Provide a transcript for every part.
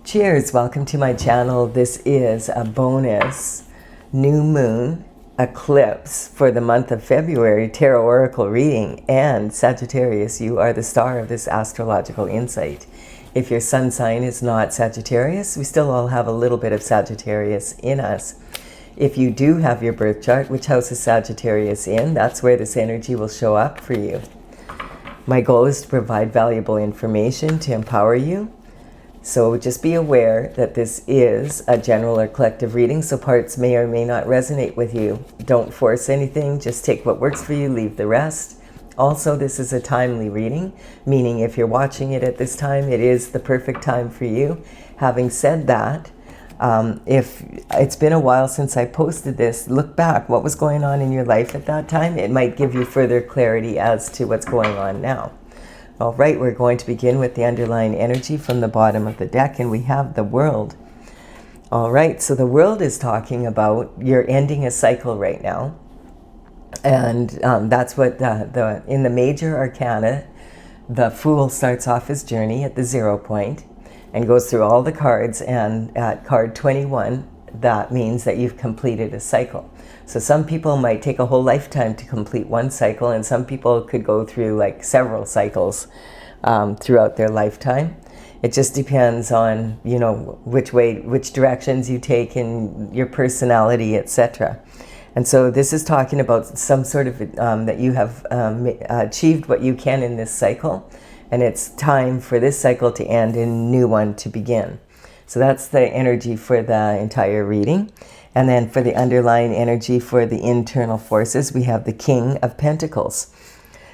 Cheers, welcome to my channel. This is a bonus new moon eclipse for the month of February tarot oracle reading. And Sagittarius, you are the star of this astrological insight. If your sun sign is not Sagittarius, we still all have a little bit of Sagittarius in us. If you do have your birth chart, which house is Sagittarius in, that's where this energy will show up for you. My goal is to provide valuable information to empower you. So just be aware that this is a general or collective reading, so parts may or may not resonate with you. Don't force anything, just take what works for you, leave the rest. Also, this is a timely reading, meaning if you're watching it at this time, it is the perfect time for you. Having said that, if it's been a while since I posted this, look back. What was going on in your life at that time? It might give you further clarity as to what's going on now. All right, we're going to begin with the underlying energy from the bottom of the deck, and we have the World. All right, so the World is talking about you're ending a cycle right now, and that's what in the major arcana, the Fool starts off his journey at the 0 point and goes through all the cards, and at card 21, that means that you've completed a cycle. So some people might take a whole lifetime to complete one cycle, and some people could go through like several cycles throughout their lifetime. It just depends on, you know, which directions you take in your personality, etc. And so this is talking about some sort of that you have achieved what you can in this cycle, and it's time for this cycle to end and a new one to begin. So that's the energy for the entire reading. And then for the underlying energy for the internal forces, we have the King of Pentacles.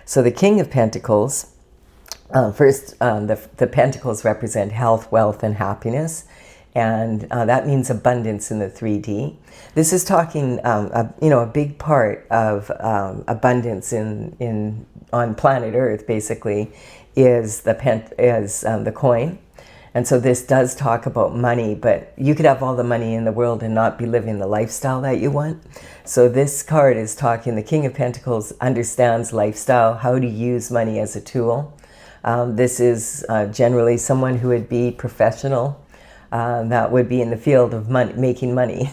So the King of Pentacles, first, the Pentacles represent health, wealth, and happiness. And that means abundance in the 3D. This is talking, a big part of abundance on planet Earth, basically, is the coin. And so this does talk about money, but you could have all the money in the world and not be living the lifestyle that you want. So this card is talking, the King of Pentacles understands lifestyle, how to use money as a tool. This is generally someone who would be professional, that would be in the field of money, making money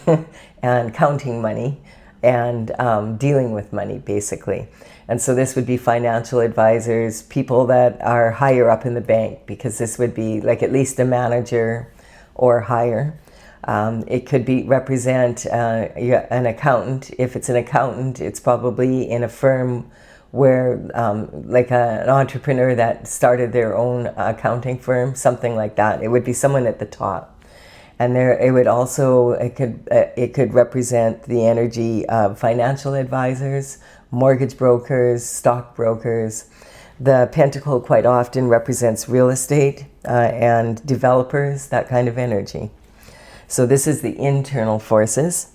and counting money and dealing with money, basically. And so this would be financial advisors, people that are higher up in the bank, because this would be like at least a manager or higher. It could be represent an accountant. If it's an accountant, it's probably in a firm where like an entrepreneur that started their own accounting firm, something like that. It would be someone at the top. And it could represent the energy of financial advisors, mortgage brokers, stock brokers. The pentacle quite often represents real estate and developers, that kind of energy. So this is the internal forces.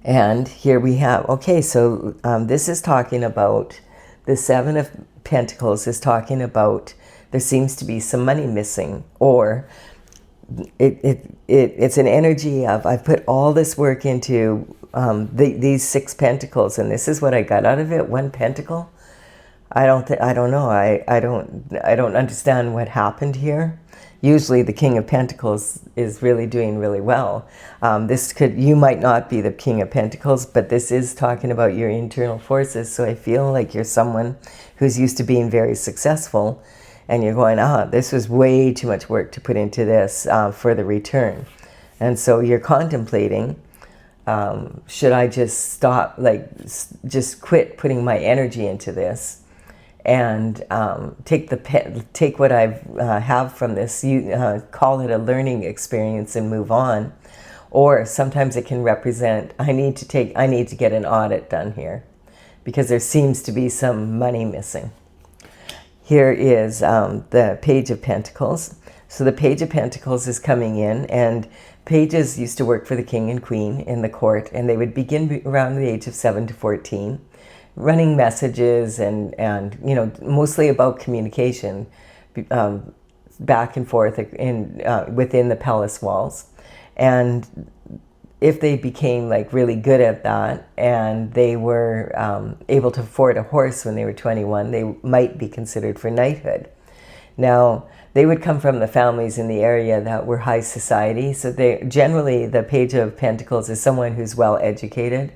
And here we have, okay, so this is talking about, the Seven of Pentacles is talking about there seems to be some money missing, or it's an energy of, I've put all this work into these 6 pentacles, and this is what I got out of it. 1 pentacle. I don't know. I don't understand what happened here. Usually the King of Pentacles is really doing really well. You might not be the King of Pentacles, but this is talking about your internal forces. So I feel like you're someone who's used to being very successful, and you're going, this was way too much work to put into this for the return. And so you're contemplating, should I just stop, just quit putting my energy into this and take what I have from this, call it a learning experience and move on? Or sometimes it can represent, I need to get an audit done here because there seems to be some money missing. Here is the Page of Pentacles. So the Page of Pentacles is coming in, and pages used to work for the king and queen in the court, and they would begin around the age of 7 to 14, running messages and mostly about communication back and forth within the palace walls. And if they became like really good at that, and they were able to afford a horse when they were 21, they might be considered for knighthood. Now, they would come from the families in the area that were high society. So generally, the Page of Pentacles is someone who's well educated.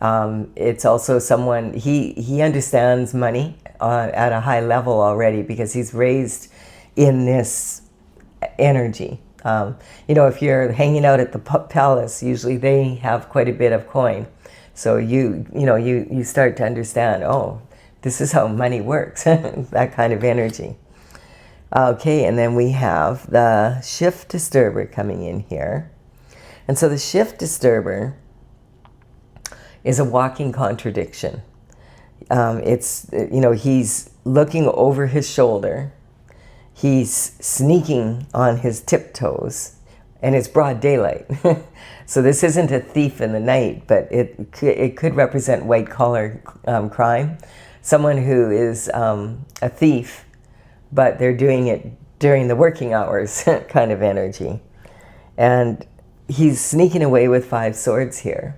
It's also someone, he understands money at a high level already because he's raised in this energy. If you're hanging out at the palace, usually they have quite a bit of coin. So you start to understand, oh, this is how money works, that kind of energy. Okay, and then we have the shift disturber coming in here. And so the shift disturber is a walking contradiction. He's looking over his shoulder. He's sneaking on his tiptoes, and it's broad daylight. So this isn't a thief in the night, but it could represent white-collar crime. Someone who is a thief, but they're doing it during the working hours kind of energy. And he's sneaking away with 5 swords here.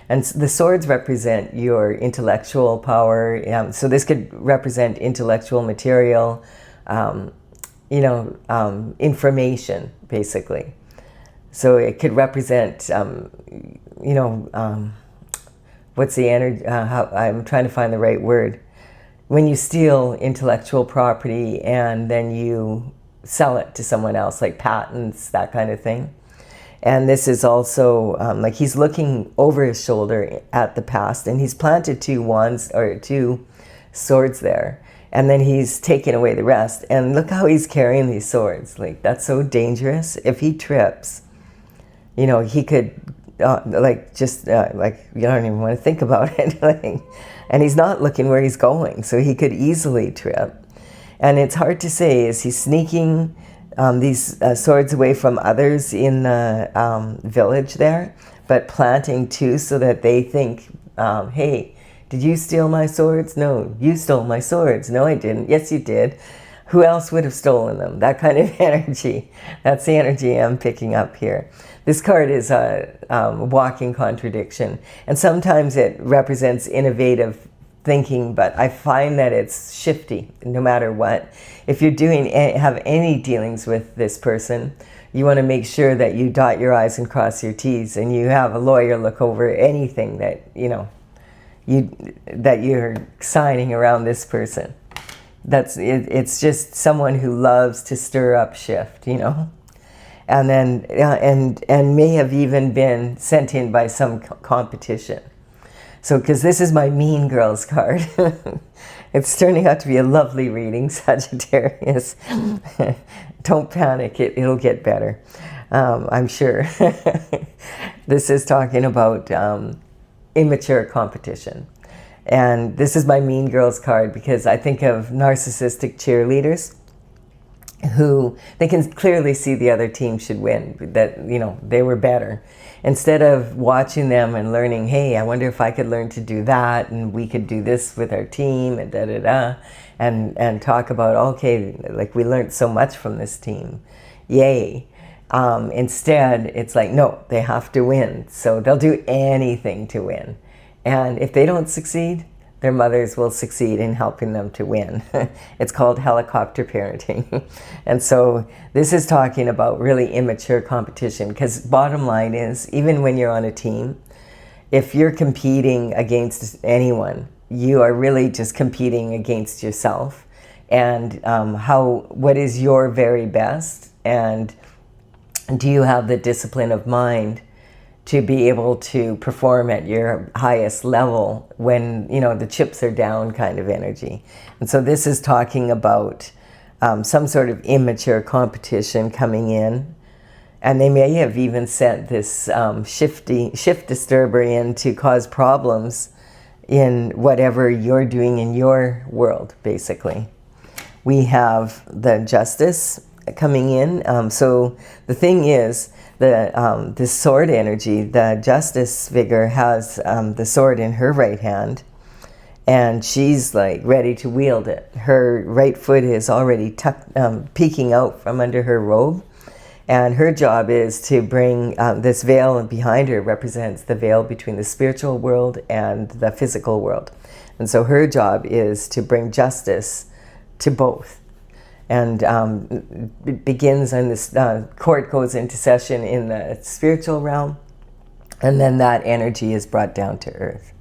And the swords represent your intellectual power. So this could represent intellectual material, information, basically. So it could represent, what's the energy? I'm trying to find the right word. When you steal intellectual property and then you sell it to someone else, like patents, that kind of thing. And this is also like he's looking over his shoulder at the past, and he's planted 2 wands or 2 swords there, and then he's taken away the rest. And look how he's carrying these swords. Like, that's so dangerous. If he trips, he could you don't even want to think about it. And he's not looking where he's going, so he could easily trip. And it's hard to say, is he sneaking these swords away from others in the village there, but planting 2 so that they think, hey, did you steal my swords? No, you stole my swords. No, I didn't. Yes, you did. Who else would have stolen them? That kind of energy. That's the energy I'm picking up here. This card is a walking contradiction, and sometimes it represents innovative thinking, but I find that it's shifty no matter what. If you're have any dealings with this person, you want to make sure that you dot your I's and cross your T's, and you have a lawyer look over anything that that you're signing around this person. It's just someone who loves to stir up shift, and then and may have even been sent in by some competition. So, because this is my Mean Girls card, it's turning out to be a lovely reading, Sagittarius. Don't panic, it'll get better, I'm sure. This is talking about immature competition. And this is my Mean Girls card because I think of narcissistic cheerleaders who they can clearly see the other team should win, that they were better. Instead of watching them and learning, hey, I wonder if I could learn to do that, and we could do this with our team, and and talk about, okay, like we learned so much from this team, yay. Instead, it's like, no, they have to win, so they'll do anything to win. And if they don't succeed, their mothers will succeed in helping them to win. It's called helicopter parenting. And so this is talking about really immature competition, because bottom line is, even when you're on a team, if you're competing against anyone, you are really just competing against yourself. And what is your very best? And do you have the discipline of mind to be able to perform at your highest level when, the chips are down kind of energy. And so this is talking about some sort of immature competition coming in. And they may have even sent this shift disturber in to cause problems in whatever you're doing in your world, basically. We have the Justice coming in. So the thing is, this sword energy, the Justice figure has the sword in her right hand, and she's like ready to wield it. Her right foot is already peeking out from under her robe, and her job is to bring this veil behind her represents the veil between the spiritual world and the physical world. And so her job is to bring justice to both. and it begins, and this court goes into session in the spiritual realm, and then that energy is brought down to earth.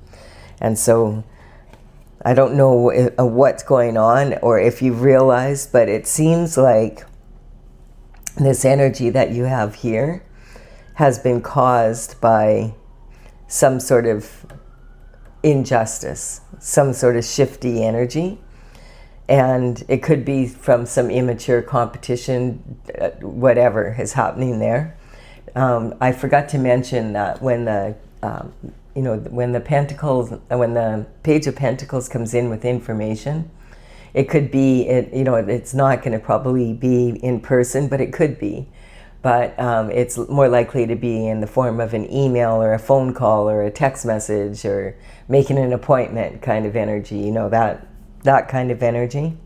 And so I don't know what's going on or if you've realized, but it seems like this energy that you have here has been caused by some sort of injustice, some sort of shifty energy. And it could be from some immature competition, whatever is happening there. I forgot to mention that when the when the Page of Pentacles comes in with information, it could be, it's not going to probably be in person, but it could be. But it's more likely to be in the form of an email or a phone call or a text message or making an appointment kind of energy, that kind of energy.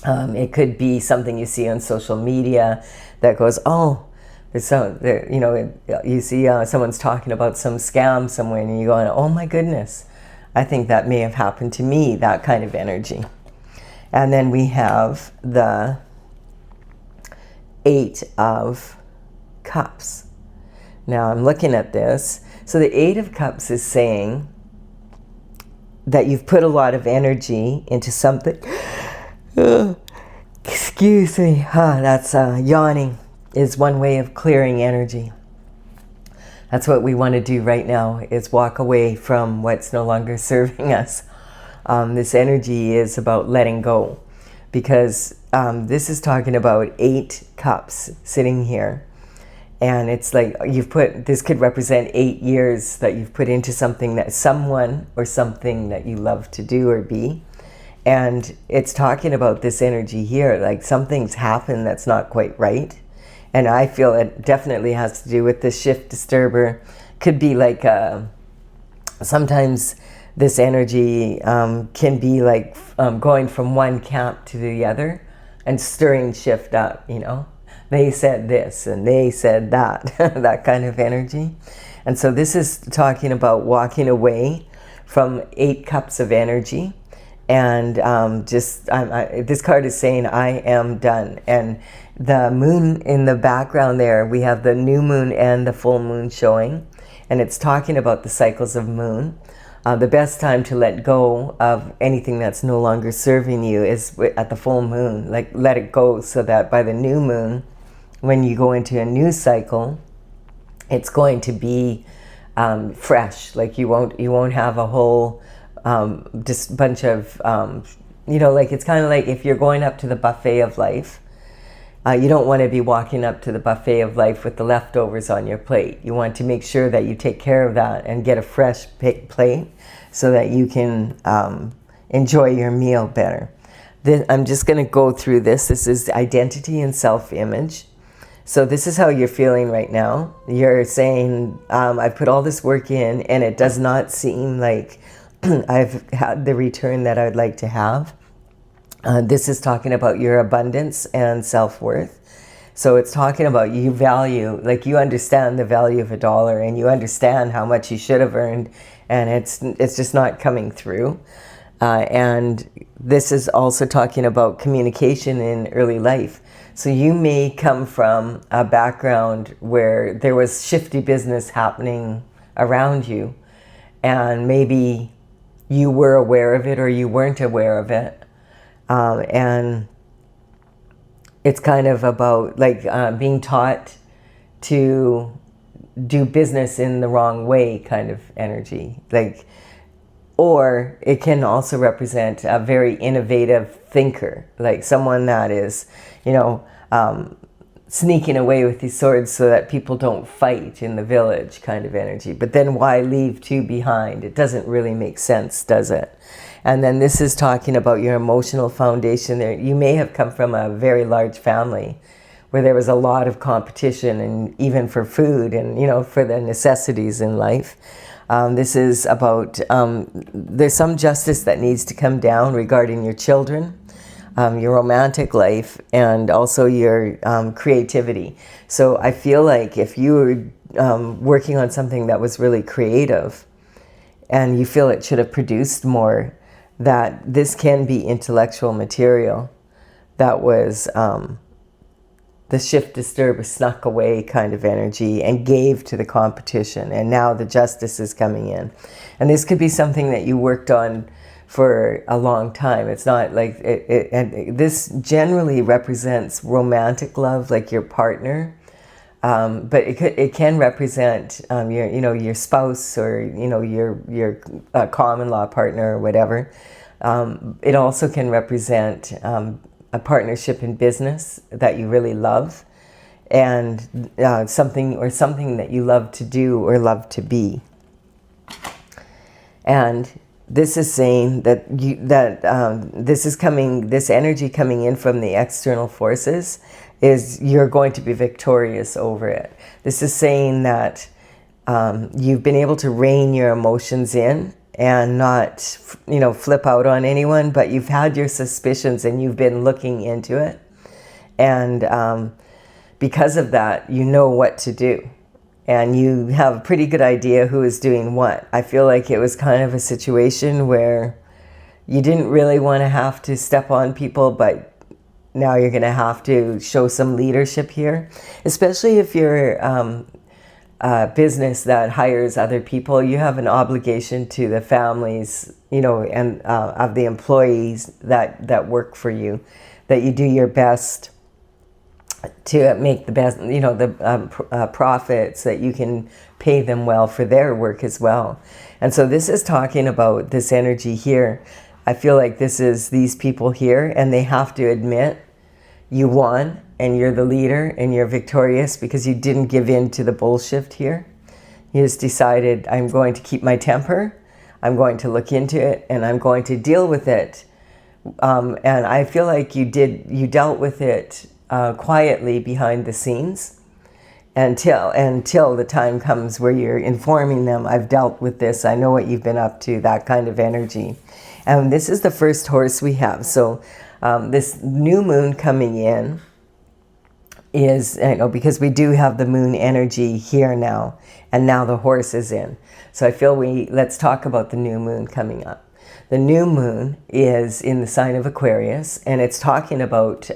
It could be something you see on social media that goes, oh, you see someone's talking about some scam somewhere, and you go, oh my goodness, I think that may have happened to me, that kind of energy. And then we have the 8 of Cups. Now I'm looking at this. So the 8 of Cups is saying that you've put a lot of energy into something. Excuse me. That's yawning is one way of clearing energy. That's what we want to do right now, is walk away from what's no longer serving us. This energy is about letting go, because this is talking about 8 cups sitting here. And it's like this could represent 8 years that you've put into something, that someone or something that you love to do or be. And it's talking about this energy here, like something's happened that's not quite right. And I feel it definitely has to do with the shift disturber. Could be like, sometimes this energy can be like going from one camp to the other and stirring shift up, They said this and they said that, that kind of energy. And so this is talking about walking away from 8 cups of energy. And this card is saying, I am done. And the moon in the background there, we have the new moon and the full moon showing. And it's talking about the cycles of moon. The best time to let go of anything that's no longer serving you is at the full moon. Like, let it go, so that by the new moon, when you go into a new cycle, it's going to be fresh. Like you won't have a whole just bunch of like, it's kind of like if you're going up to the buffet of life, you don't want to be walking up to the buffet of life with the leftovers on your plate. You want to make sure that you take care of that and get a fresh plate so that you can enjoy your meal better. Then I'm just going to go through this. This is identity and self-image. So this is how you're feeling right now. You're saying, I've put all this work in and it does not seem like I've had the return that I'd like to have. This is talking about your abundance and self-worth. So it's talking about you value, like you understand the value of $1 and you understand how much you should have earned, and it's just not coming through. And this is also talking about communication in early life. So you may come from a background where there was shifty business happening around you, and maybe you were aware of it or you weren't aware of it. And it's kind of about like being taught to do business in the wrong way kind of energy. Or it can also represent a very innovative thinker, like someone that is, sneaking away with these swords so that people don't fight in the village kind of energy. But then why leave 2 behind? It doesn't really make sense, does it? And then this is talking about your emotional foundation there. You may have come from a very large family where there was a lot of competition, and even for food and, for the necessities in life. This is about, there's some justice that needs to come down regarding your children, your romantic life, and also your creativity. So I feel like if you were working on something that was really creative and you feel it should have produced more, that this can be intellectual material that was the shift disturber snuck away kind of energy and gave to the competition. And now the justice is coming in. And this could be something that you worked on for a long time. It's not like and this generally represents romantic love, like your partner. But it can represent your spouse, or your common law partner or whatever. It also can represent a partnership in business that you really love, and something that you love to do or love to be. And this is saying that this energy coming in from the external forces is you're going to be victorious over it. This is saying that you've been able to rein your emotions in and not, flip out on anyone, but you've had your suspicions and you've been looking into it. And because of that, you know what to do. And you have a pretty good idea who is doing what. I feel like it was kind of a situation where you didn't really want to have to step on people, but now you're going to have to show some leadership here, especially if you're a business that hires other people. You have an obligation to the families, and of the employees that work for you, that you do your best to make the best, the profits, that you can pay them well for their work as well. And so this is talking about this energy here. I feel like this is these people here, and they have to admit you won and you're the leader and you're victorious because you didn't give in to the bullshit here. You just decided, I'm going to keep my temper, I'm going to look into it, and I'm going to deal with it. And I feel like you dealt with it quietly behind the scenes until the time comes where you're informing them, I've dealt with this, I know what you've been up to, that kind of energy. And this is the first horse we have. So this new moon coming in is, because we do have the moon energy here now, and now the horse is in. So I feel let's talk about the new moon coming up. The new moon is in the sign of Aquarius, and it's talking about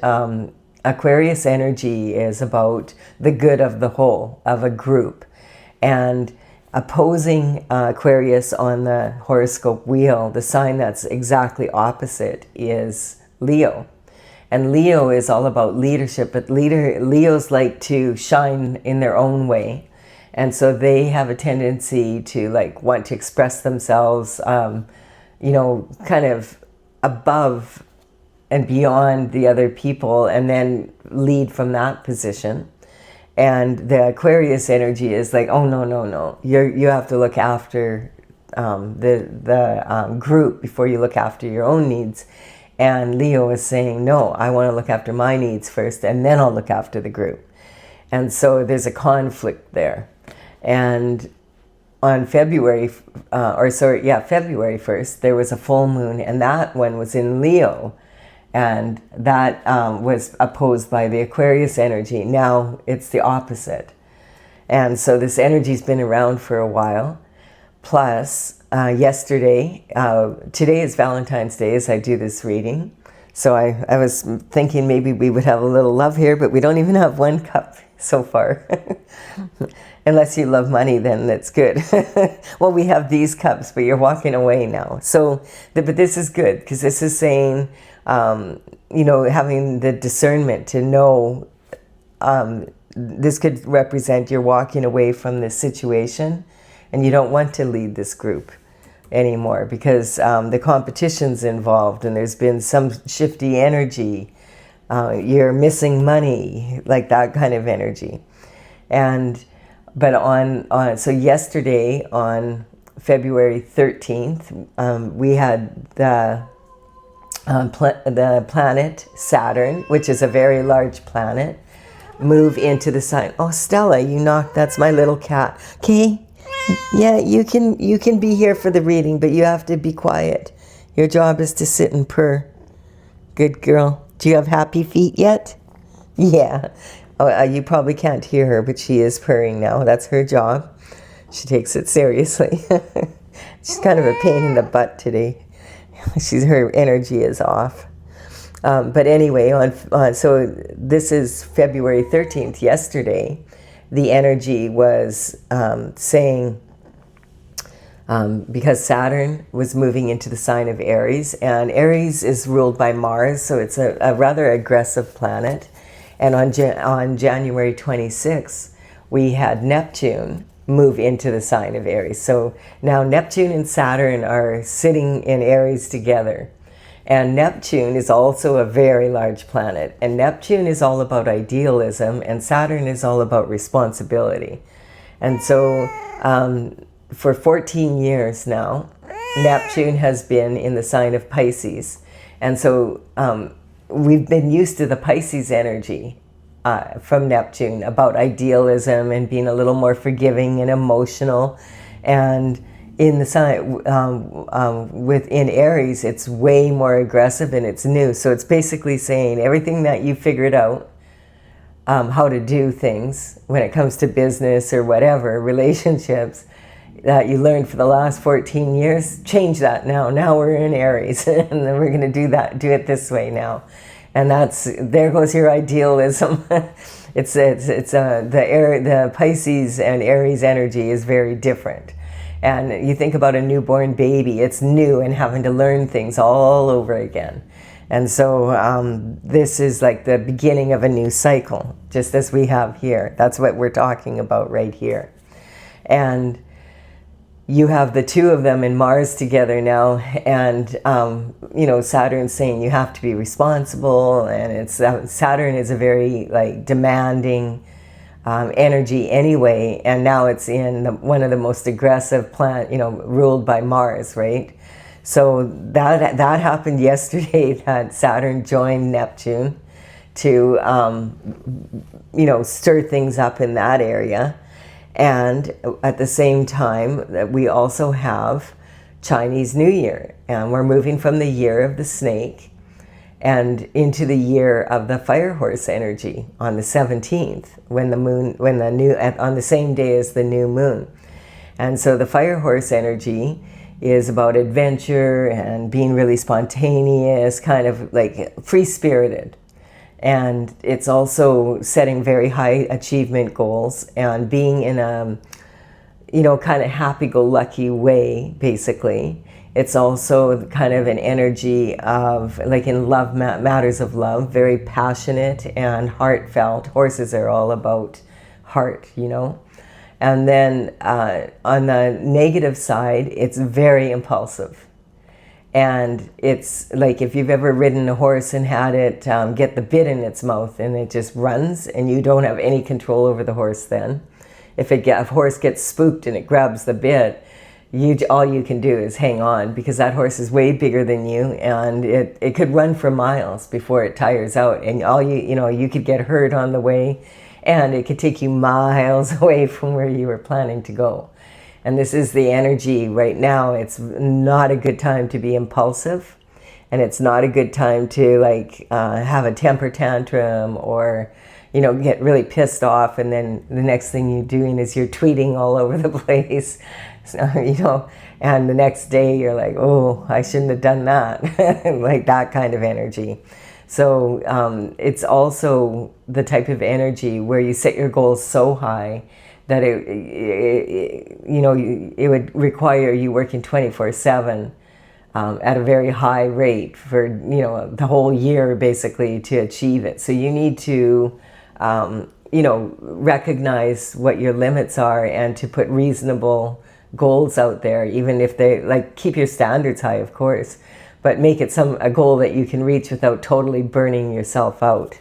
Aquarius energy is about the good of the whole, of a group. And opposing Aquarius on the horoscope wheel, the sign that's exactly opposite is Leo. And Leo is all about leadership, but Leos like to shine in their own way. And so they have a tendency to want to express themselves, kind of above and beyond the other people, and then lead from that position. And the Aquarius energy is like, oh, no. You have to look after the group before you look after your own needs. And Leo is saying, no, I want to look after my needs first, and then I'll look after the group. And so there's a conflict there. And on February 1st, there was a full moon, and that one was in Leo. And that was opposed by the Aquarius energy. Now it's the opposite. And so this energy's been around for a while. Plus, yesterday, today is Valentine's Day as I do this reading. So I was thinking maybe we would have a little love here, but we don't even have one cup so far. Unless you love money, then that's good. Well, we have these cups, but you're walking away now. So, but this is good, because this is saying, having the discernment to know this could represent you're walking away from this situation, and you don't want to lead this group anymore because the competition's involved, and there's been some shifty energy. You're missing money, like that kind of energy. But so yesterday on February 13th, we had the planet Saturn, which is a very large planet, move into the sign. Oh, Stella, you knocked. That's my little cat. Okay. Yeah, you can be here for the reading, but you have to be quiet. Your job is to sit and purr. Good girl. Do you have happy feet yet? Yeah. Oh, you probably can't hear her, but she is purring now. That's her job. She takes it seriously. She's kind of a pain in the butt today. Her energy is off. But anyway, so this is February 13th, yesterday, the energy was saying, because Saturn was moving into the sign of Aries, and Aries is ruled by Mars, so it's a rather aggressive planet. And on January 26th, we had Neptune move into the sign of Aries. So now Neptune and Saturn are sitting in Aries together. And Neptune is also a very large planet. And Neptune is all about idealism, and Saturn is all about responsibility. And so for 14 years now, Neptune has been in the sign of Pisces. And so we've been used to the Pisces energy from Neptune about idealism and being a little more forgiving and emotional. And in the sign, within Aries, it's way more aggressive and it's new. So it's basically saying everything that you figured out, how to do things when it comes to business or whatever, relationships, that you learned for the last 14 years, change that now. Now we're in Aries and then we're going to do it this way now. And there goes your idealism. The Pisces and Aries energy is very different. And you think about a newborn baby, it's new and having to learn things all over again. And so this is like the beginning of a new cycle, just as we have here. That's what we're talking about right here. And you have the two of them in Mars together now, and Saturn's saying you have to be responsible, and Saturn is a very demanding energy anyway, and now it's in one of the most aggressive ruled by Mars, right? So that happened yesterday, that Saturn joined Neptune to stir things up in that area. And at the same time, we also have Chinese New Year, and we're moving from the year of the snake and into the year of the fire horse energy on the 17th, on the same day as the new moon. And so the fire horse energy is about adventure and being really spontaneous, kind of like free-spirited. And it's also setting very high achievement goals and being in a, kind of happy-go-lucky way, basically. It's also kind of an energy of, like in love, matters of love, very passionate and heartfelt. Horses are all about heart, And then on the negative side, it's very impulsive. And it's like if you've ever ridden a horse and had it get the bit in its mouth and it just runs and you don't have any control over the horse then. If a horse gets spooked and it grabs the bit, all you can do is hang on, because that horse is way bigger than you, and it could run for miles before it tires out, and you could get hurt on the way, and it could take you miles away from where you were planning to go. And this is the energy right now. It's not a good time to be impulsive, and it's not a good time to have a temper tantrum or get really pissed off, and then the next thing you're doing is you're tweeting all over the place. So, and the next day you're like, oh, I shouldn't have done that. Like that kind of energy. So it's also the type of energy where you set your goals so high that it would require you working 24/7 at a very high rate for the whole year basically to achieve it. So you need to recognize what your limits are and to put reasonable goals out there, even if they keep your standards high, of course, but make it a goal that you can reach without totally burning yourself out.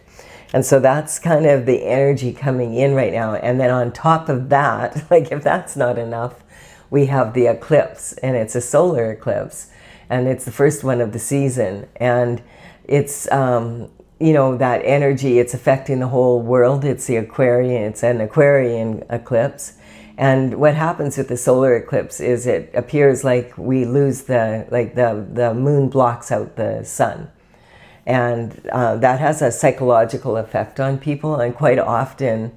And so that's kind of the energy coming in right now. And then on top of that, if that's not enough, we have the eclipse, and it's a solar eclipse, and it's the first one of the season. And it's, that energy, it's affecting the whole world. It's an Aquarian eclipse. And what happens with the solar eclipse is it appears like we lose the moon blocks out the sun. And that has a psychological effect on people, and quite often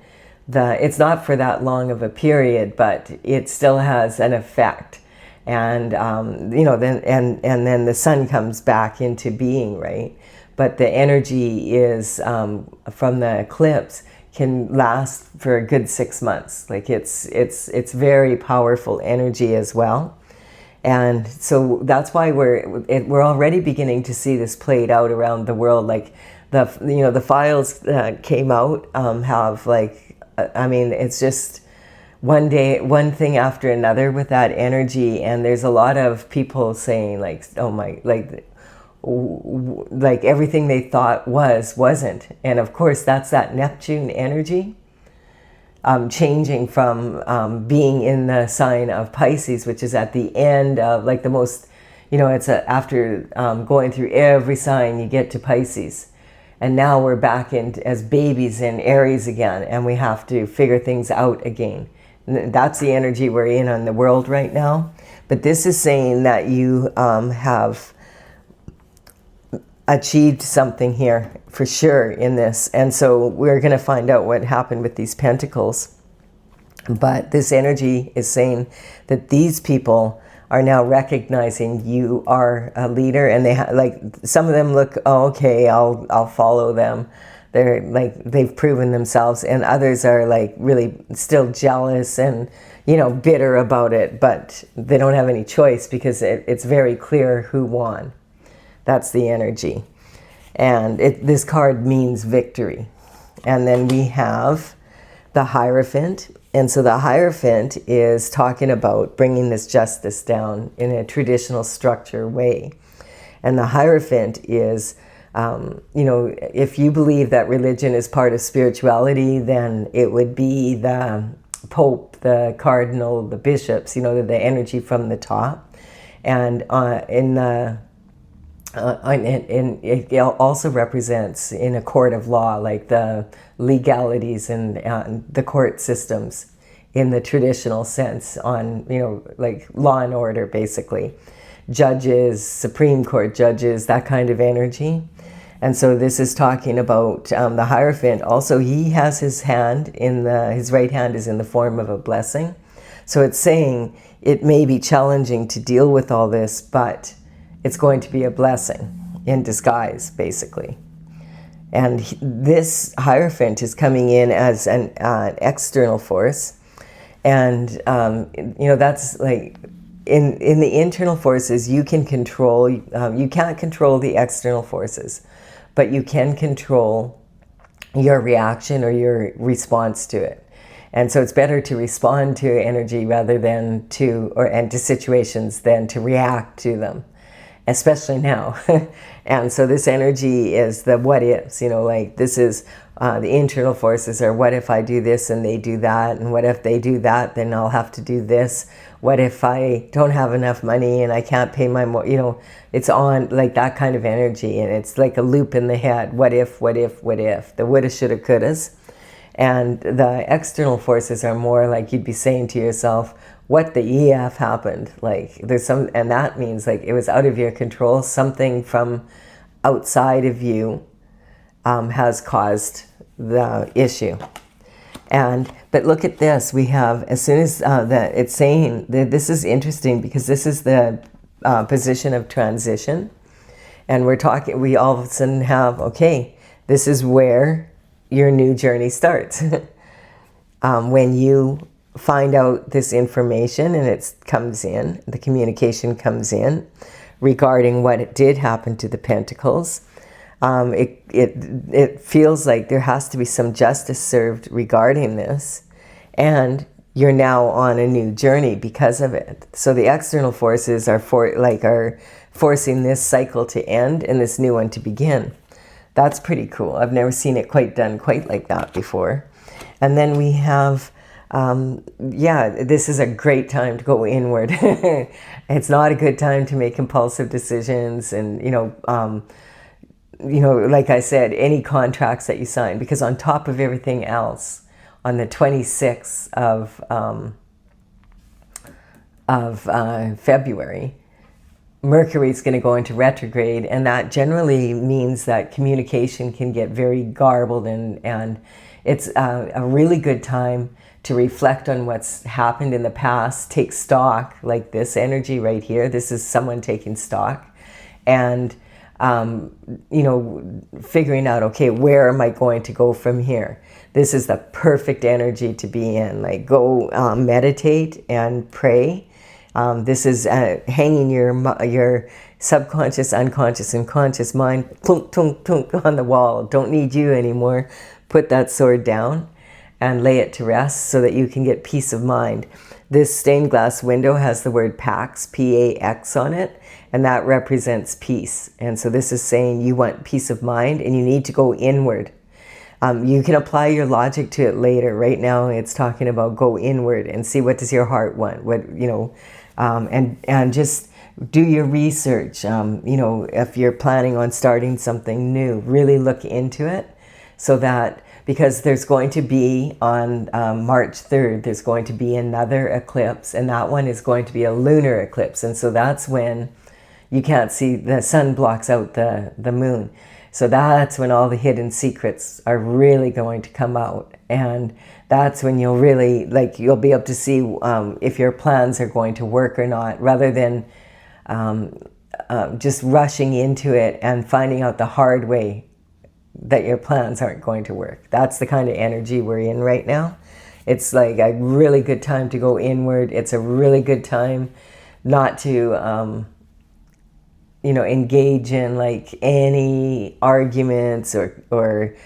it's not for that long of a period, but it still has an effect. And then the sun comes back into being, right? but the energy is from the eclipse can last for a good 6 months. Like it's very powerful energy as well. And so that's why we're already beginning to see this played out around the world. Like the files that came out have like, I mean, it's just one thing after another with that energy. And there's a lot of people saying like, oh my, like everything they thought wasn't. And of course that's that Neptune energy. Changing from being in the sign of Pisces, which is at the end of like the most, it's after going through every sign you get to Pisces. And now we're back in as babies in Aries again, and we have to figure things out again. That's the energy we're in the world right now. But this is saying that you have achieved something here for sure in this. And so we're going to find out what happened with these pentacles. But this energy is saying that these people are now recognizing you are a leader, and they like some of them look, oh, okay, I'll follow them. They're like they've proven themselves, and others are like really still jealous and bitter about it, but they don't have any choice because it's very clear who won. That's the energy. And this card means victory. And then we have the Hierophant. And so the Hierophant is talking about bringing this justice down in a traditional structure way. And the Hierophant is, if you believe that religion is part of spirituality, then it would be the Pope, the Cardinal, the bishops, the energy from the top. And it also represents in a court of law, like the legalities and the court systems in the traditional sense on, like law and order, basically. Judges, Supreme Court judges, that kind of energy. And so this is talking about the Hierophant. Also, he has his hand his right hand is in the form of a blessing. So it's saying it may be challenging to deal with all this, but it's going to be a blessing in disguise, basically. And this Hierophant is coming in as an external force. And, that's like, in the internal forces, you can control, you can't control the external forces, but you can control your reaction or your response to it. And so it's better to respond to energy rather than to situations than to react to them, especially now. And so this energy is the what ifs, like this is the internal forces are what if I do this and they do that, and what if they do that, then I'll have to do this. What if I don't have enough money and I can't pay my it's on like that kind of energy, and it's like a loop in the head. What if, what if, what if, the woulda, shoulda, couldas. And the external forces are more like you'd be saying to yourself, what the EF happened, like there's some, and that means like it was out of your control. Something from outside of you has caused the issue. But look at this. We have, as soon as it's saying that this is interesting because this is the position of transition, and we all of a sudden have, okay, this is where your new journey starts. When you find out this information and it comes in, the communication comes in regarding what it did happen to the Pentacles. It feels like there has to be some justice served regarding this, and you're now on a new journey because of it. So the external forces are forcing this cycle to end and this new one to begin. That's pretty cool. I've never seen it done quite like that before. And then we have, this is a great time to go inward. It's not a good time to make impulsive decisions and, like I said, any contracts that you sign, because on top of everything else, on the 26th of February, Mercury is going to go into retrograde, and that generally means that communication can get very garbled, and it's a really good time to reflect on what's happened in the past, take stock, like this energy right here. This is someone taking stock, and you know, figuring out, okay, where am I going to go from here? This is the perfect energy to be in. Like, go meditate and pray. This is hanging your subconscious, unconscious, and conscious mind tunk, tunk, tunk on the wall. Don't need you anymore. Put that sword down and lay it to rest so that you can get peace of mind. This stained glass window has the word Pax, P-A-X on it, and that represents peace. And so this is saying you want peace of mind and you need to go inward. You can apply your logic to it later. Right now it's talking about go inward and see what does your heart want, what, you know, and just do your research. You know, if you're planning on starting something new, really look into it, so that, because there's going to be on March 3rd, there's going to be another eclipse, and that one is going to be a lunar eclipse. And so that's when you can't see, the sun blocks out the moon. So that's when all the hidden secrets are really going to come out. And that's when you'll really, like, you'll be able to see if your plans are going to work or not, rather than just rushing into it and finding out the hard way that your plans aren't going to work. That's the kind of energy we're in right now. It's like a really good time to go inward. It's a really good time not to you know, engage in like any arguments or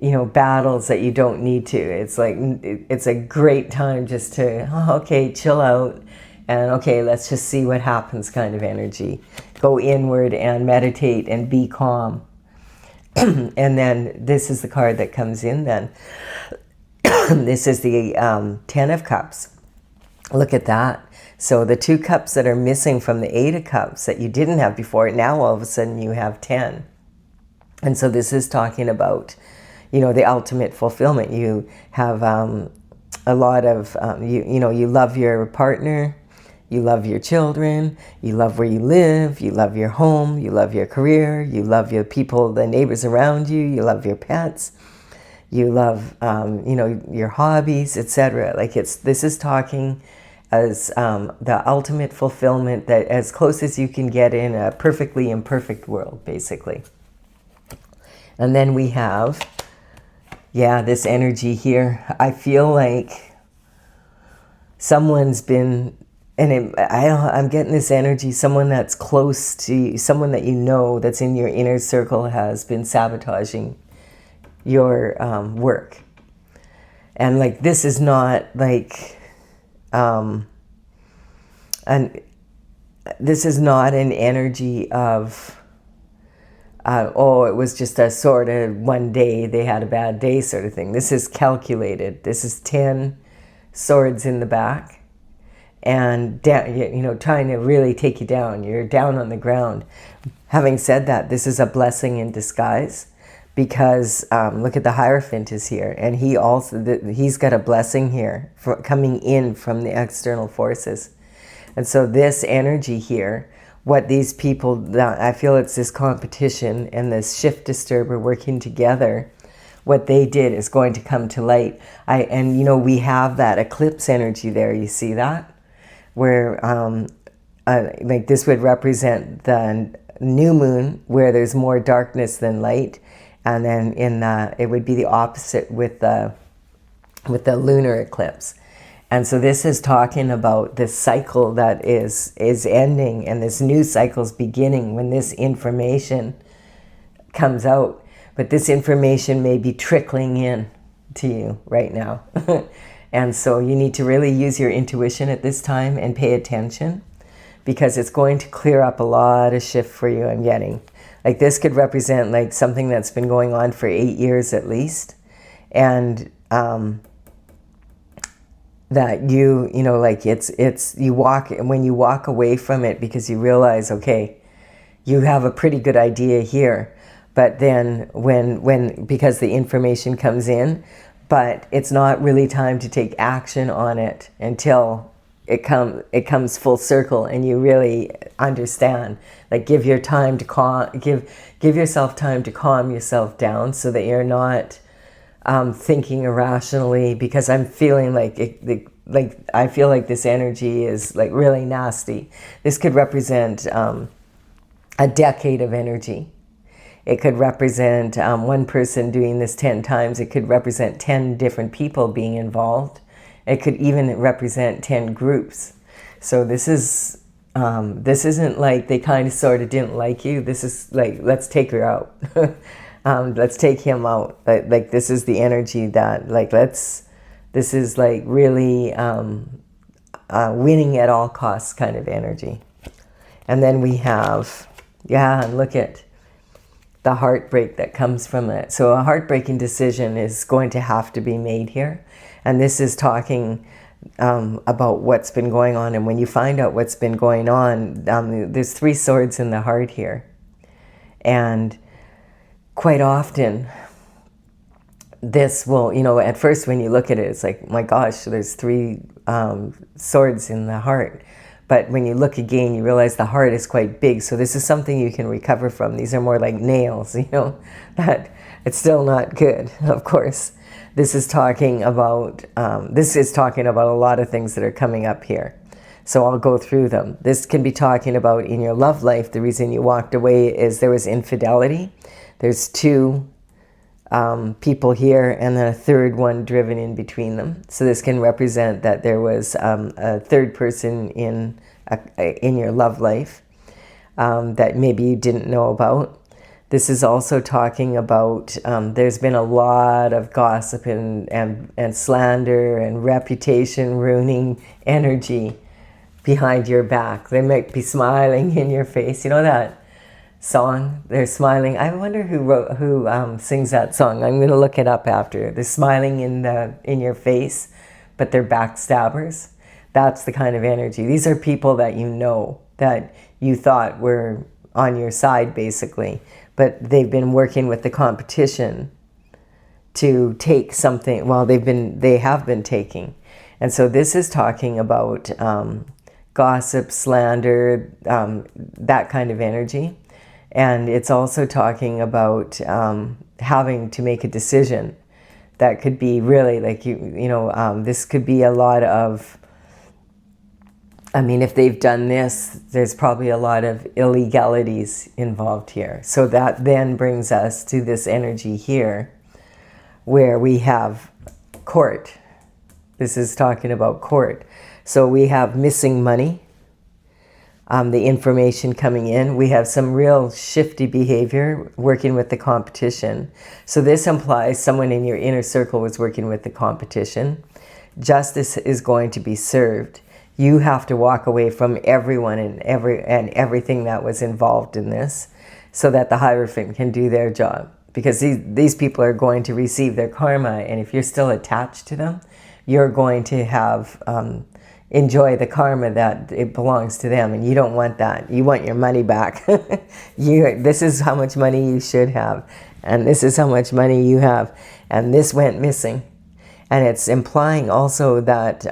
you know, battles that you don't need to. It's like, it's a great time just to, oh, okay, chill out, and okay, let's just see what happens kind of energy. Go inward and meditate and be calm. And then this is the card that comes in then. This is the 10 of Cups. Look at that. So the 2 cups that are missing from the 8 of Cups that you didn't have before, now all of a sudden you have 10. And so this is talking about, you know, the ultimate fulfillment. You have a lot of, you know, you love your partner, you love your children, you love where you live, you love your home, you love your career, you love your people, the neighbors around you, you love your pets, you love, you know, your hobbies, etc. Like, this is talking as the ultimate fulfillment, that as close as you can get in a perfectly imperfect world, basically. And then we have, yeah, this energy here. I feel like someone's been, and I'm getting this energy, someone that's close to you, someone that you know that's in your inner circle has been sabotaging your work. And like, this is not like, this is not an energy of, oh, it was just a sort of one day they had a bad day sort of thing. This is calculated. This is 10 swords in the back. And down, you know, trying to really take you down. You're down on the ground. Having said that, this is a blessing in disguise, because look at the Hierophant is here, and he also, he's got a blessing here coming in from the external forces. And so this energy here, what these people, I feel it's this competition and this shift disturber working together. What they did is going to come to light. And you know, we have that eclipse energy there. You see that? Where like, this would represent the new moon, where there's more darkness than light, and then it would be the opposite with the lunar eclipse. And so this is talking about this cycle that is ending, and this new cycle's beginning when this information comes out. But this information may be trickling in to you right now. And so you need to really use your intuition at this time and pay attention, because it's going to clear up a lot of shift for you, I'm getting. Like, this could represent like something that's been going on for 8 years at least. And that you know, like, when you walk away from it, because you realize, okay, you have a pretty good idea here. But then because the information comes in, but it's not really time to take action on it until it comes full circle and you really understand. Like, give yourself time to calm yourself down, so that you're not thinking irrationally, because I'm feeling like I feel like this energy is like really nasty. This could represent a decade of energy. It could represent one person doing this 10 times. It could represent 10 different people being involved. It could even represent 10 groups. So this isn't like they kind of sort of didn't like you. This is like, let's take her out. Let's take him out. Like this is the energy that this is like really winning at all costs kind of energy. And then we have, and look at the heartbreak that comes from it. So a heartbreaking decision is going to have to be made here. And this is talking about what's been going on. And when you find out what's been going on, there's 3 swords in the heart here. And quite often, this will, at first when you look at it, it's like, my gosh, there's 3 swords in the heart. But when you look again, you realize the heart is quite big. So this is something you can recover from. These are more like nails, that it's still not good, of course. This is talking about a lot of things that are coming up here. So I'll go through them. This can be talking about in your love life, the reason you walked away is there was infidelity. There's 2 people here and then a 3rd one driven in between them. So this can represent that there was a 3rd person in your love life that maybe you didn't know about. This is also talking about there's been a lot of gossip and slander and reputation ruining energy behind your back. They might be smiling in your face. You know that song, they're smiling. I wonder who sings that song. I'm going to look it up after. They're smiling in your face, but they're backstabbers. That's the kind of energy. These are people that that you thought were on your side, basically, but they've been working with the competition to take something. Well, they have been taking, and so this is talking about gossip, slander, that kind of energy. And it's also talking about having to make a decision that could be really like, this could be a lot of, if they've done this, there's probably a lot of illegalities involved here. So that then brings us to this energy here where we have court. This is talking about court. So we have missing money. The information coming in. We have some real shifty behavior working with the competition. So this implies someone in your inner circle was working with the competition. Justice is going to be served. You have to walk away from everyone and everything that was involved in this so that the Hierophant can do their job. Because these people are going to receive their karma, and if you're still attached to them, you're going to have enjoy the karma that it belongs to them, and you don't want that. You want your money back. This is how much money you should have, and this is how much money you have, and this went missing. And it's implying also that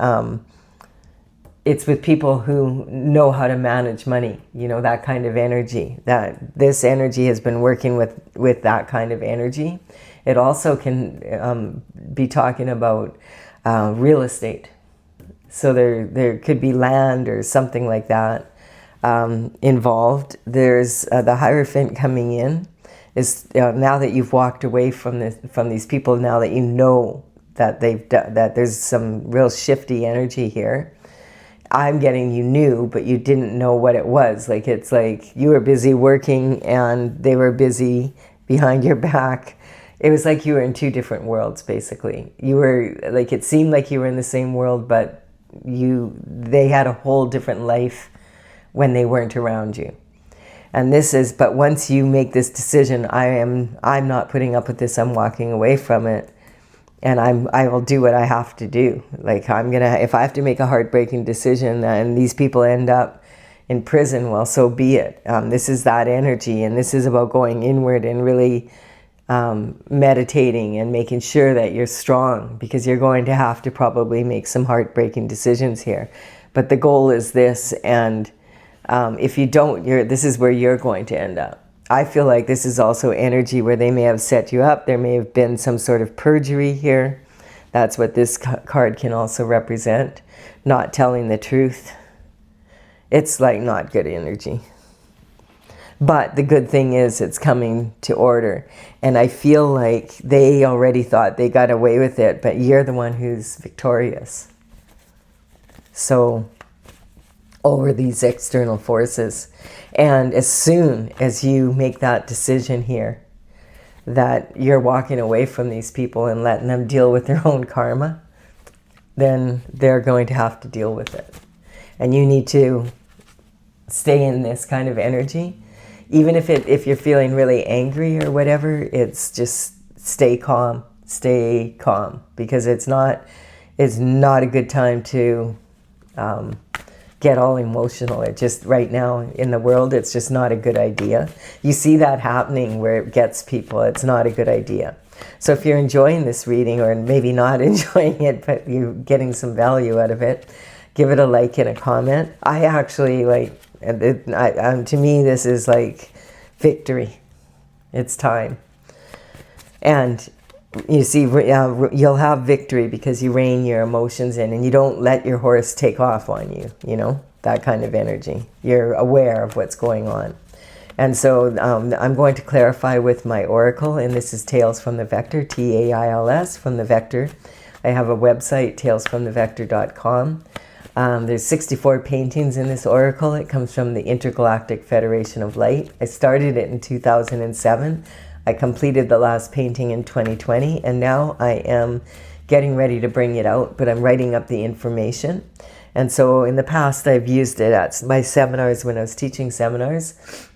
it's with people who know how to manage money, that kind of energy, that this energy has been working with that kind of energy. It also can be talking about real estate. So there could be land or something like that involved. There's the Hierophant coming in. Is now that you've walked away from these people, now that you know that that there's some real shifty energy here. I'm getting you knew, but you didn't know what it was. Like it's like you were busy working and they were busy behind your back. It was like you were in 2 different worlds, basically. You were like, it seemed like you were in the same world, but they had a whole different life when they weren't around you. And but once you make this decision, I'm not putting up with this, I'm walking away from it, and I will do what I have to do. Like if I have to make a heartbreaking decision and these people end up in prison, well, so be it. This is that energy, and this is about going inward and really meditating and making sure that you're strong, because you're going to have to probably make some heartbreaking decisions here. But the goal is this, and if you don't, this is where you're going to end up. I feel like this is also energy where they may have set you up. There may have been some sort of perjury here. That's what this card can also represent. Not telling the truth. It's like not good energy. But the good thing is it's coming to order. And I feel like they already thought they got away with it, but you're the one who's victorious. So, over these external forces. And as soon as you make that decision here, that you're walking away from these people and letting them deal with their own karma, then they're going to have to deal with it. And you need to stay in this kind of energy. Even if you're feeling really angry or whatever, it's just stay calm, because it's not a good time to get all emotional. It just, right now in the world, it's just not a good idea. You see that happening where it gets people. It's not a good idea. So if you're enjoying this reading, or maybe not enjoying it, but you're getting some value out of it, give it a like and a comment. I actually to me, this is like victory. It's time. And you see, you'll have victory because you rein your emotions in and you don't let your horse take off on you, that kind of energy. You're aware of what's going on. And so I'm going to clarify with my oracle, and this is Tales from the Vector, Tails from the Vector. I have a website, talesfromthevector.com. There's 64 paintings in this oracle. It comes from the Intergalactic Federation of Light. I started it in 2007. I completed the last painting in 2020, and now I am getting ready to bring it out, but I'm writing up the information. And so in the past, I've used it at my seminars when I was teaching seminars,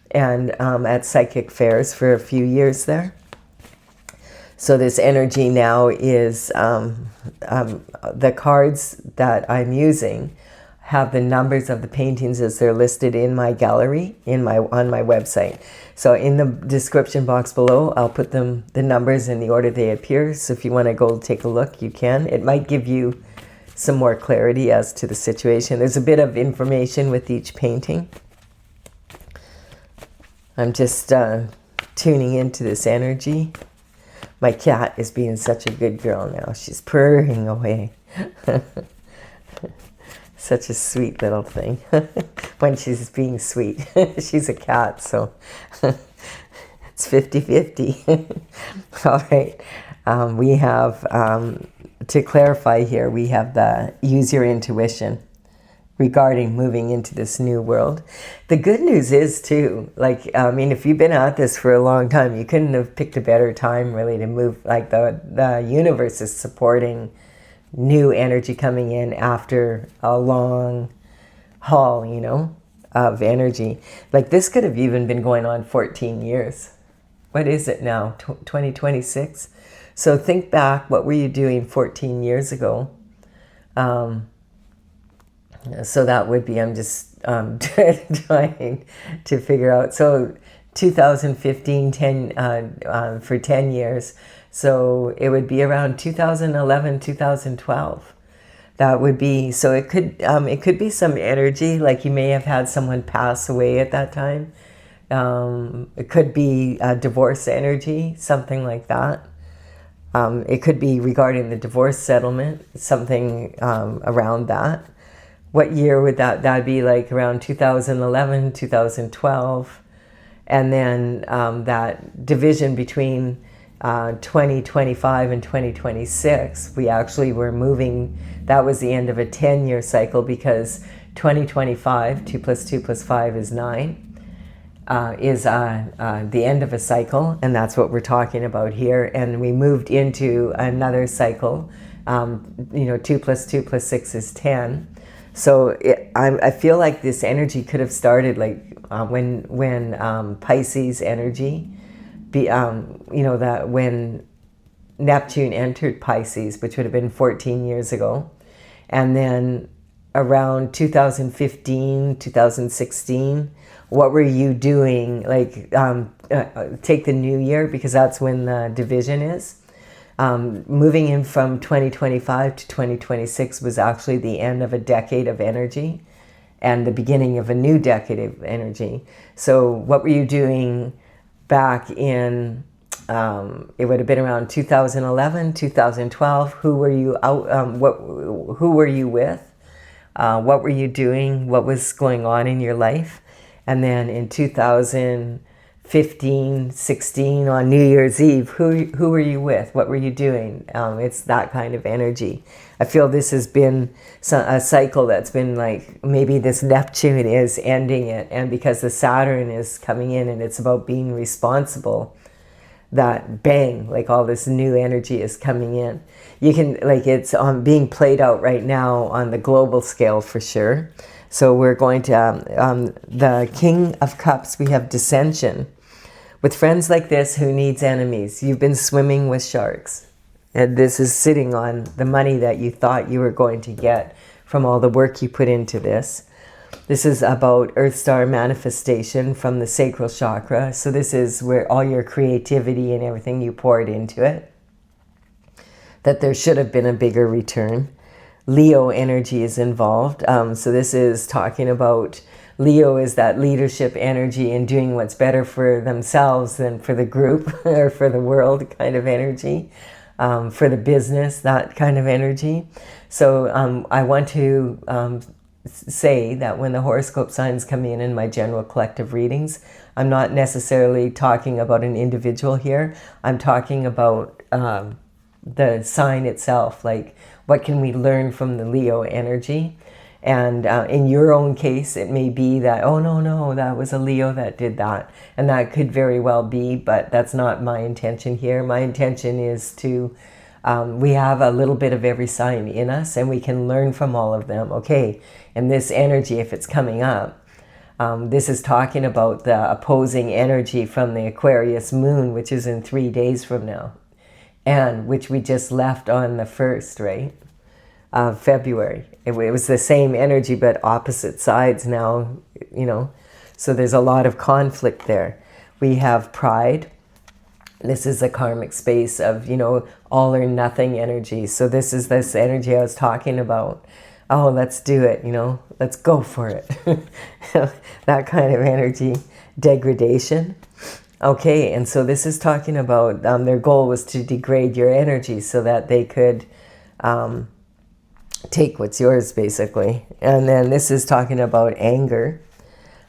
and at psychic fairs for a few years there. So this energy now is, the cards that I'm using have the numbers of the paintings as they're listed in my gallery, on my website. So in the description box below, I'll put the numbers in the order they appear. So if you want to go take a look, you can. It might give you some more clarity as to the situation. There's a bit of information with each painting. I'm just tuning into this energy. My cat is being such a good girl now. She's purring away. Such a sweet little thing. When she's being sweet. She's a cat, so it's 50-50. All right. We have, to clarify here, we have the use your intuition regarding moving into this new world. The good news is too, if you've been at this for a long time, you couldn't have picked a better time really to move. Like the universe is supporting new energy coming in after a long haul, of energy. Like this could have even been going on 14 years. What is it now? 2026? So think back, what were you doing 14 years ago? So that would be, I'm just trying to figure out. So 2015, for 10 years. So it would be around 2011, 2012. That would be, so it could be some energy, like you may have had someone pass away at that time. It could be a divorce energy, something like that. It could be regarding the divorce settlement, something around that. What year would that'd be like around 2011, 2012. And then that division between 2025 and 2026, we actually were moving, that was the end of a 10-year cycle, because 2025, 2 plus 2 plus 5 is 9, is the end of a cycle, and that's what we're talking about here. And we moved into another cycle, 2 plus 2 plus 6 is 10. So I feel like this energy could have started when Pisces energy, that when Neptune entered Pisces, which would have been 14 years ago, and then around 2015, 2016, what were you doing? Take the new year, because that's when the division is. Moving in from 2025 to 2026 was actually the end of a decade of energy and the beginning of a new decade of energy. So what were you doing back in, it would have been around 2011, 2012. Who were you out, who were you with? What were you doing? What was going on in your life? And then in 2015, 16 on New Year's Eve, who were you with? What were you doing? It's that kind of energy. I feel this has been a cycle that's been like, maybe this Neptune is ending it. And because the Saturn is coming in and it's about being responsible, that bang, like all this new energy is coming in. You can, like, it's being played out right now on the global scale for sure. So we're going to, the King of Cups, we have dissension. With friends like this, who needs enemies? You've been swimming with sharks. And this is sitting on the money that you thought you were going to get from all the work you put into this. This is about Earth Star manifestation from the sacral chakra. So this is where all your creativity and everything you poured into it. That there should have been a bigger return. Leo energy is involved. So this is talking about, Leo is that leadership energy and doing what's better for themselves than for the group or for the world kind of energy. For the business, that kind of energy. So I want to say that when the horoscope signs come in my general collective readings, I'm not necessarily talking about an individual here. I'm talking about the sign itself, like what can we learn from the Leo energy. And in your own case, it may be that, oh, no, that was a Leo that did that. And that could very well be, but that's not my intention here. My intention is to, we have a little bit of every sign in us and we can learn from all of them. Okay, and this energy, if it's coming up, this is talking about the opposing energy from the Aquarius moon, which is in 3 days from now, and which we just left on the 1st, right? Of February. It was the same energy, but opposite sides now, you know. So there's a lot of conflict there. We have pride. This is a karmic space of, you know, all or nothing energy. So this is this energy I was talking about. Oh, let's do it, you know, let's go for it. That kind of energy. Degradation. Okay, and so this is talking about their goal was to degrade your energy so that they could take what's yours, basically. And then this is talking about anger.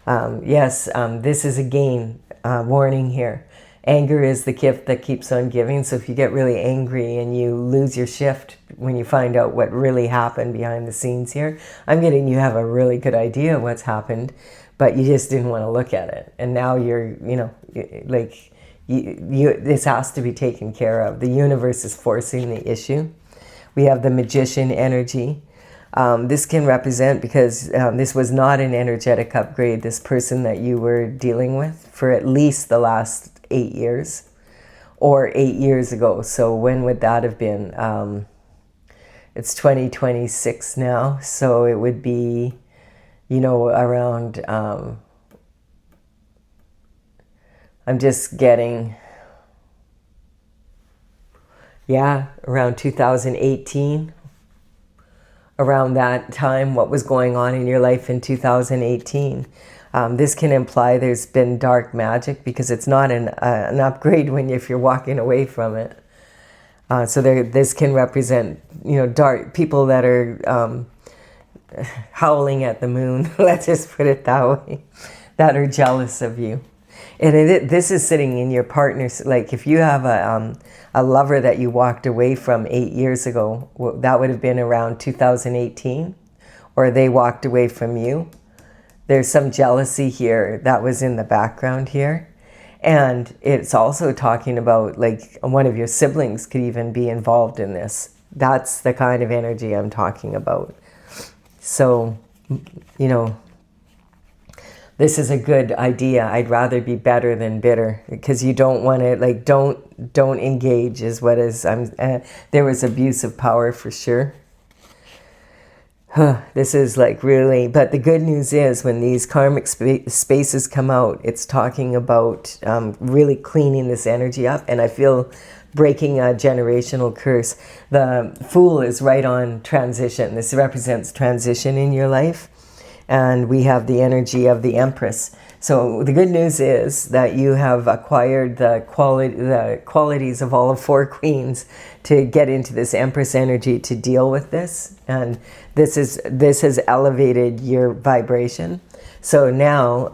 This is again warning here. Anger is the gift that keeps on giving. So if you get really angry and you lose your shift when you find out what really happened behind the scenes here, I'm getting you have a really good idea of what's happened, but you just didn't want to look at it. And now you're, you know, like, this has to be taken care of. The universe is forcing the issue. We have the magician energy. This can represent, because this was not an energetic upgrade, this person that you were dealing with for at least the last 8 years, or 8 years ago. So when would that have been? It's 2026 now, so it would be, you know, around, I'm just getting, around 2018. Around that time, what was going on in your life in 2018. This can imply there's been dark magic, because it's not an upgrade if you're walking away from it. So this can represent, you know, dark people that are howling at the moon. Let's just put it that way, that are jealous of you. And this is sitting in your partner's, like if you have a lover that you walked away from 8 years ago, that would have been around 2018, or they walked away from you. There's some jealousy here that was in the background here. And it's also talking about, like, one of your siblings could even be involved in this. That's the kind of energy I'm talking about. So, you know, this is a good idea. I'd rather be better than bitter, because you don't want to, like, don't engage is what is, there was abuse of power for sure. This is like really, but the good news is when these karmic spaces come out, it's talking about really cleaning this energy up. And I feel breaking a generational curse. The Fool is right on transition. This represents transition in your life. And we have the energy of the Empress. So the good news is that you have acquired the qualities of all of 4 queens to get into this Empress energy to deal with this. And this has elevated your vibration. So now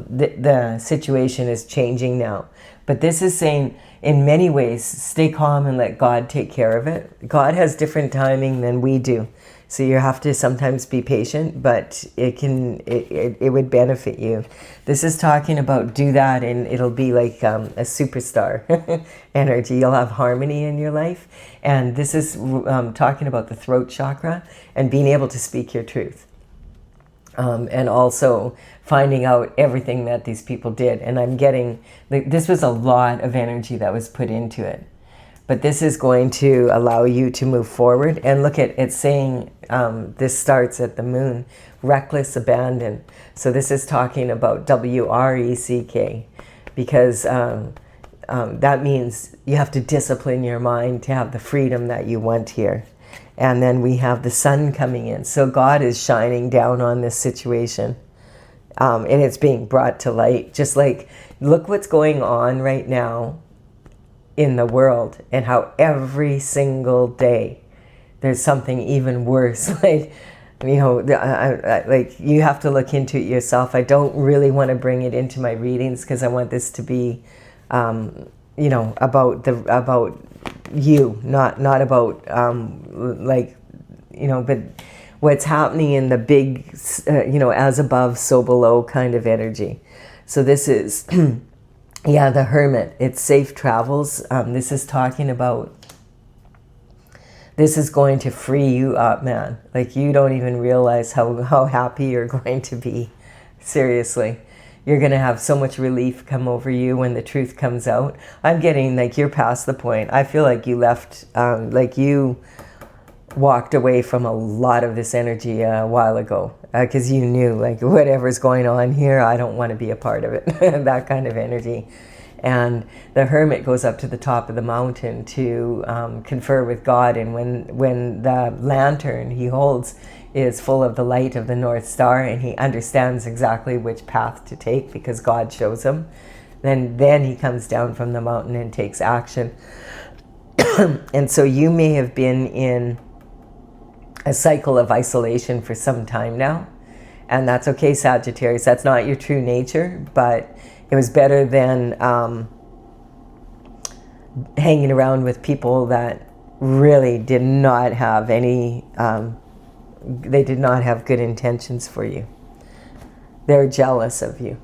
the situation is changing now. But this is saying, in many ways, stay calm and let God take care of it. God has different timing than we do. So you have to sometimes be patient, but it would benefit you. This is talking about do that and it'll be like a superstar energy. You'll have harmony in your life. And this is talking about the throat chakra and being able to speak your truth. And also finding out everything that these people did. And I'm getting, this was a lot of energy that was put into it. But this is going to allow you to move forward. And look at it saying this starts at the moon, reckless abandon. So this is talking about WRECK, because that means you have to discipline your mind to have the freedom that you want here. And then we have the sun coming in. So God is shining down on this situation. And it's being brought to light. Just like, look what's going on right now in the world, and how every single day there's something even worse. Like, you know, like you have to look into it yourself. I don't really want to bring it into my readings because I want this to be, you know, about you, not about like, you know, but what's happening in the big, you know, as above, so below kind of energy. So this is. Yeah, the Hermit. It's safe travels. This is talking about, this is going to free you up, man. Like, you don't even realize how happy you're going to be. Seriously. You're going to have so much relief come over you when the truth comes out. I'm getting, like, you're past the point. I feel like you left, like you walked away from a lot of this energy a while ago. Because you knew, like, whatever's going on here, I don't want to be a part of it. That kind of energy. And the Hermit goes up to the top of the mountain to confer with God. And when the lantern he holds is full of the light of the North Star, and he understands exactly which path to take because God shows him, then he comes down from the mountain and takes action. And so you may have been in a cycle of isolation for some time now, and that's okay, Sagittarius. That's not your true nature, but it was better than hanging around with people that really did not have any, they did not have good intentions for you. They're jealous of you.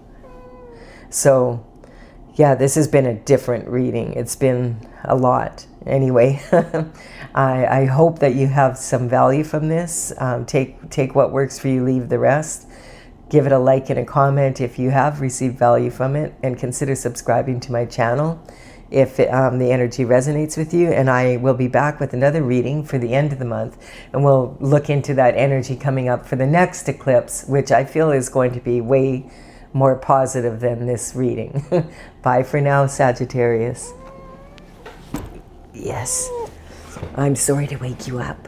So yeah, this has been a different reading. It's been a lot. Anyway, I hope that you have some value from this. Take what works for you, leave the rest. Give it a like and a comment if you have received value from it, and consider subscribing to my channel if the energy resonates with you. And I will be back with another reading for the end of the month, and we'll look into that energy coming up for the next eclipse, which I feel is going to be way more positive than this reading. Bye for now, Sagittarius. Yes, I'm sorry to wake you up.